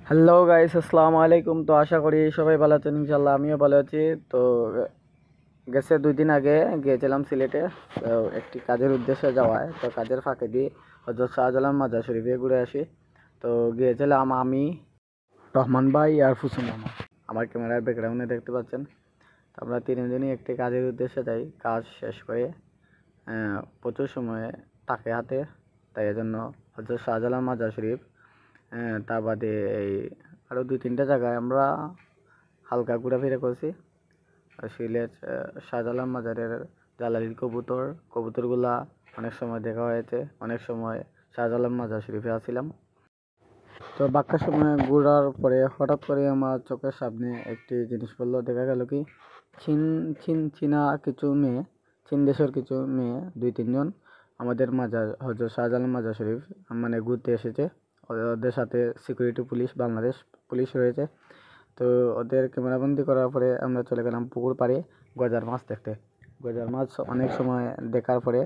Hello guys, আসসালামু আলাইকুম। তো আশা করি সবাই ভালো আছেন, ইনশাল্লাহ আমিও ভালো আছি। তো গেছে 2 দিন আগে গিয়েছিলাম সিলেটে, তো একটি কাজের উদ্দেশ্যে যাওয়ায়। তো কাজের ফাঁকে দিয়ে হযরত শাহজালাল মাজার শরীফে ঘুরে আসি। তো গিয়েছিলাম আমি, রহমান ভাই আর ফুসুন মামা। আমার ক্যামেরার ব্যাকগ্রাউন্ডে দেখতে পাচ্ছেন। তো আমরা তিনজনই একটি কাজের উদ্দেশ্যে যাই। কাজ শেষ করে প্রচুর সময় থাকে হাতে, তাই এজন্য হযরত শাহজালাল মাজার শরীফ, তা বাদে এই আরও 2-3টা জায়গায় আমরা হালকা ঘোরাফেরা করছি। সিলেট শাহজালাল মাজারের জালালির কবুতরগুলা অনেক সময় দেখা হয়েছে, অনেক সময় শাহজালাল মাজার শরীফে আসছিলাম। তো বাক্কার সময় ঘোরার পরে হঠাৎ করে আমার চোখের সামনে একটি জিনিস পড়লো। দেখা গেল কি, চীনা কিছু মেয়ে, চীন দেশের কিছু মেয়ে 2-3 জন আমাদের মাজার হযরত শাহজালাল মাজার শরীফ মানে ঘুরতে এসেছে। ওদের সাথে সিকিউরিটি পুলিশ, বাংলাদেশ পুলিশ রয়েছে। তো ওদের ক্যামেরাবন্দি করার পরে আমরা চলে গেলাম পুকুর পাড়ে গজার মাছ দেখতে। গজার মাছ অনেক সময় দেখার পরে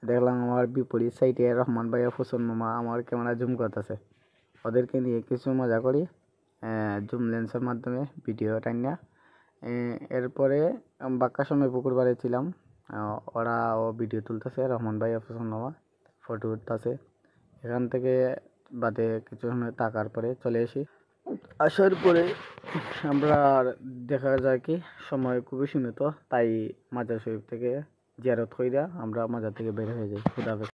দেখলাম আমার বিপরীত সাইডে রহমান ভাইয়া, ফুসন মামা আমার ক্যামেরা জুম করতেছে। ওদেরকে নিয়ে কিছু মজা করি জুম লেন্সের মাধ্যমে ভিডিও টাইনা। এরপরে বাক্কার সময় পুকুর পাড়ে ছিলাম। ওরাও ভিডিও তুলতেছে, রহমান ভাইয়া ফুসন মামা ফটো উঠতেছে। এখান থেকে বাদে কিছু সময় থাকার পরে চলে আসি। আসার পরে আমরা দেখা যায় কি, সময় খুবই সীমিত, তাই মাজার শরীফ থেকে জিয়ারত কইরা আমরা মাজার থেকে বের হয়ে যাই। খুদা হাফেজ।